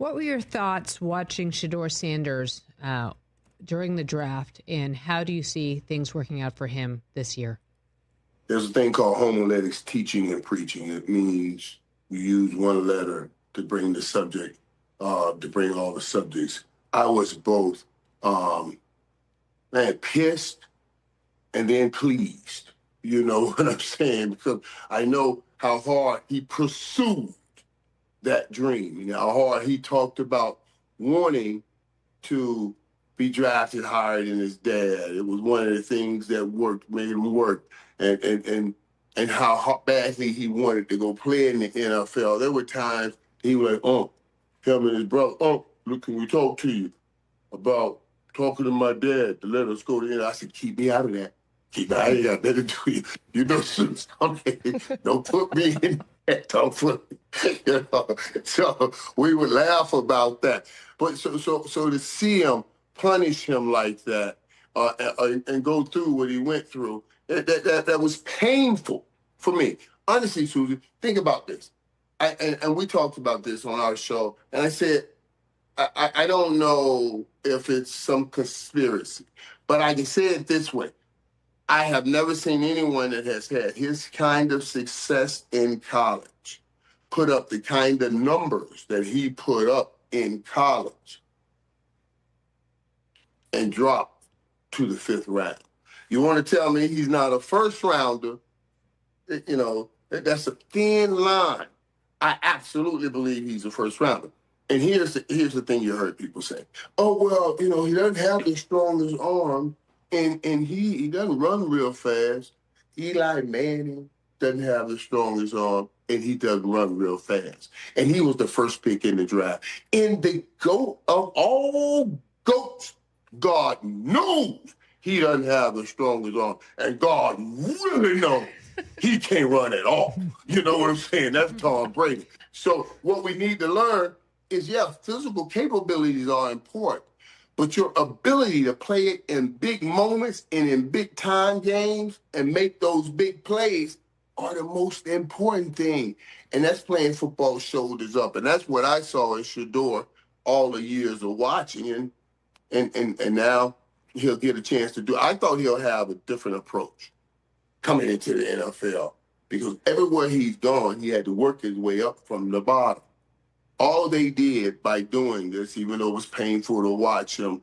What were your thoughts watching Shedeur Sanders during the draft, and how do you see things working out for him this year? There's a thing called homiletics, teaching and preaching. It means you use one letter to bring the subject, to bring all the subjects. I was both, pissed and then pleased. You know what I'm saying? Because I know how hard he pursued that dream. You know, how hard he talked about wanting to be drafted higher than his dad. It was one of the things that made him work. And how badly he wanted to go play in the NFL. There were times he was like, him and his brother, look, can we talk to you about talking to my dad to let us go to the NFL? I said, keep me out of that. Keep me out of that. I better do you. You know, something. Don't put me in that. Don't put me. You know? So we would laugh about that. But so to see him punish him like that and go through what he went through, that was painful for me. Honestly, Susan, think about this. And we talked about this on our show, and I said, I don't know if it's some conspiracy, but I can say it this way. I have never seen anyone that has had his kind of success in college put up the kind of numbers that he put up in college and drop to the 5th round. You want to tell me he's not a first rounder? You know, that's a thin line. I absolutely believe he's a first rounder. And here's the thing you heard people say. Oh, well, you know, he doesn't have the strongest arm, and he doesn't run real fast. Eli Manning doesn't have the strongest arm, and he doesn't run real fast. And he was the first pick in the draft. And the GOAT of all GOATs, God knows he doesn't have the strongest arm. And God really knows he can't run at all. You know what I'm saying? That's Tom Brady. So what we need to learn is, physical capabilities are important, but your ability to play it in big moments and in big time games and make those big plays are the most important thing. And that's playing football shoulders up. And that's what I saw in Shedeur all the years of watching. And now he'll get a chance to do. I thought he'll have a different approach coming into the NFL, because everywhere he's gone, he had to work his way up from the bottom. All they did by doing this, even though it was painful to watch him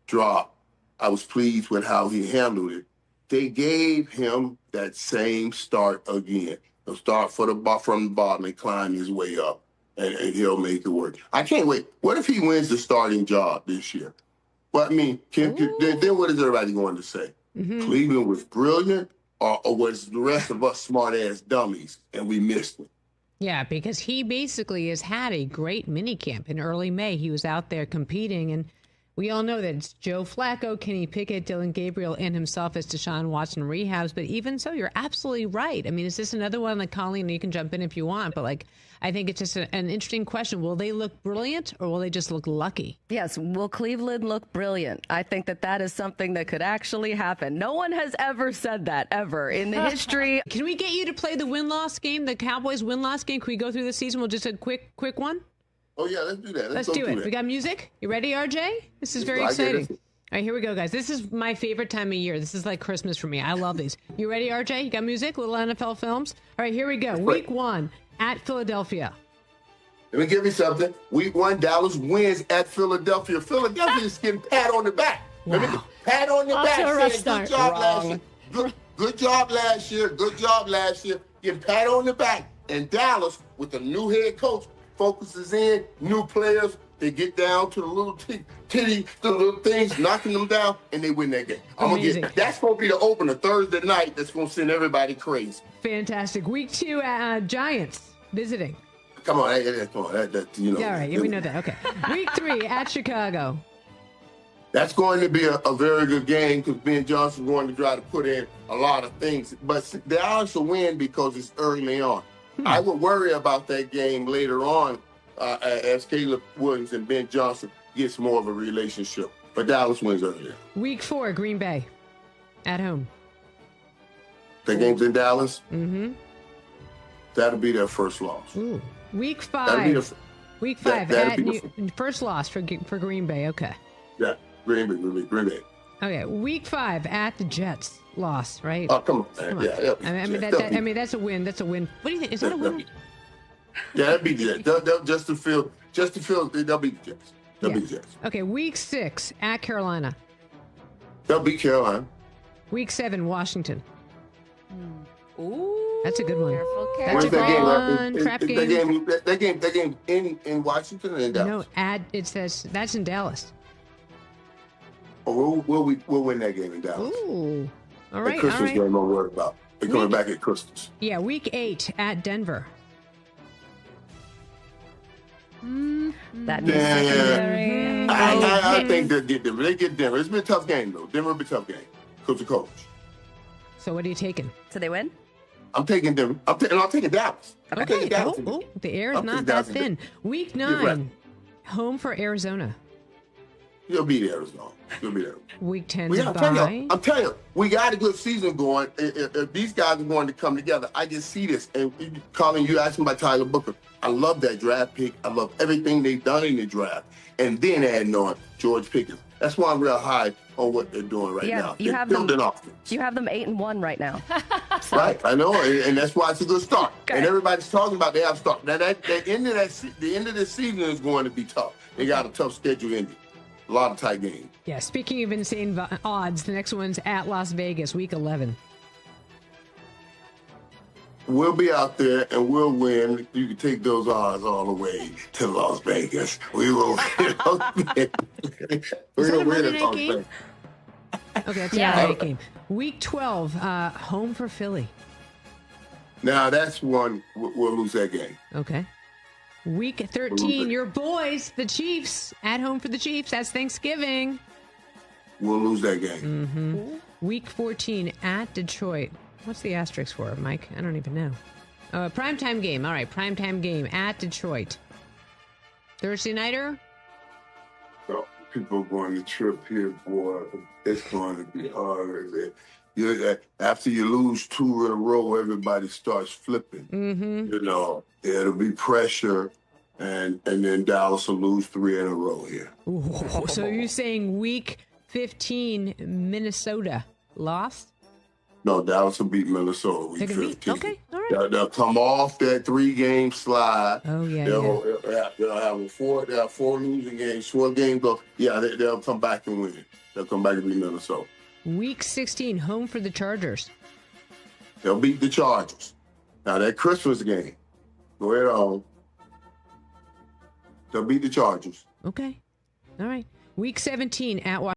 drop, I was pleased with how he handled it. They gave him that same start again. He'll start from the bottom and climb his way up, and he'll make it work. I can't wait. What if he wins the starting job this year? Well, I mean, then what is everybody going to say? Mm-hmm. Cleveland was brilliant, or was the rest of us smart-ass dummies, and we missed it? Yeah, because he basically has had a great minicamp. In early May, he was out there competing, and we all know that it's Joe Flacco, Kenny Pickett, Dylan Gabriel, and himself as Deshaun Watson rehabs. But even so, you're absolutely right. I mean, is this another one, like Colleen, you can jump in if you want, but like, I think it's just an interesting question. Will they look brilliant, or will they just look lucky? Yes, will Cleveland look brilliant? I think that is something that could actually happen. No one has ever said that, ever, in the history. Can we get you to play the win-loss game, the Cowboys win-loss game? Can we go through the season? We'll just a quick one? Oh, yeah, let's do that. Let's do it. We got music? You ready, RJ? This is very exciting. All right, here we go, guys. This is my favorite time of year. This is like Christmas for me. I love these. You ready, RJ? You got music? Little NFL films? All right, here we go. Week 1 at Philadelphia. Let me give you something. Week 1, Dallas wins at Philadelphia. Philadelphia is getting pat on the back. Wow. Let me pat on the back. Saying, good job last year. Good job last year. Good job last year. Getting pat on the back. And Dallas, with a new head coach, focuses in, new players. They get down to the little the little things, knocking them down, and they win that game. That's going to be the opener Thursday night. That's going to send everybody crazy. Fantastic. Week 2, Giants visiting. Come on, come on. You know. Yeah, all right. We know that. Okay. Week 3 at Chicago. That's going to be a very good game, because Ben Johnson's going to try to put in a lot of things. But Dallas will win because it's early on. I would worry about that game later on as Caleb Williams and Ben Johnson gets more of a relationship. But Dallas wins earlier. Week 4, Green Bay at home. The game's in Dallas? Mm-hmm. That'll be their first loss. Ooh. Week 5. Week 5 that'd at first loss for Green Bay. Okay. Yeah, Green Bay. Okay, Week 5 at the Jets. Loss, right? Oh, come on, man. Come on. Yeah. I mean, that's a win. That's a win. What do you think? Is that a win? Yeah, that'd be the Jets. Just to feel, they'll beat the Jets. They'll beat the Jets. Okay, Week 6 at Carolina. They'll beat Carolina. Week 7, Washington. Ooh, That's a good one. Careful. That's a Where's great that one. game? Trap game. That game in Washington or in Dallas? No, it says that's in Dallas. Oh, we'll win that game in Dallas. Ooh. All right. The Christmas game, I'm worried about. They're coming back at Christmas. Yeah, Week 8 at Denver. That is secondary. I think they'll get Denver. They get Denver. It's been a tough game, though. Denver will be a tough game. Coach to coach. So what are you taking? So they win? I'm taking Denver. I'm taking Dallas. I'm taking Dallas. The air is not that thin. Week 9, home for Arizona. You'll beat Arizona. You'll beat Arizona. Week 10 I'm telling you, we got a good season going. If these guys are going to come together, I just see this. And Colin, you asked me about Tyler Booker. I love that draft pick. I love everything they've done in the draft. And then adding on George Pickens. That's why I'm real high on what they're doing right now. You have building them, offense. You have them 8-1 right now. So. Right, I know, and that's why it's a good start. Okay. And everybody's talking about they have start. Now the end of this season is going to be tough. They got a tough schedule ending. A lot of tight games. Yeah, speaking of insane odds, the next one's at Las Vegas, Week 11. We'll be out there and we'll win. You can take those odds all the way to Las Vegas. We will win. We'll win at Las Vegas. Okay, that's a great game. Week 12, home for Philly. Now that's one we'll lose that game. Okay. Week 13, your boys, the Chiefs, at home for the Chiefs. That's Thanksgiving. We'll lose that game. Mm-hmm. Week 14, at Detroit. What's the asterisk for, Mike? I don't even know. Primetime game. All right, primetime game at Detroit. Thursday nighter? So people are going to trip here, boy. It's going to be hard. After you lose 2 in a row, everybody starts flipping. Mm-hmm. You know, it'll be pressure, and then Dallas will lose 3 in a row here. Ooh, so you're saying Week 15, Minnesota lost? No, Dallas will beat Minnesota week 15. Okay, all right. They'll come off that 3-game slide. Oh, yeah, They'll have 4 losing games, 4 games. They'll come back and win. They'll come back and beat Minnesota. Week 16, home for the Chargers. They'll beat the Chargers. Now, that Christmas game, go ahead on. They'll beat the Chargers. Okay. All right. Week 17, at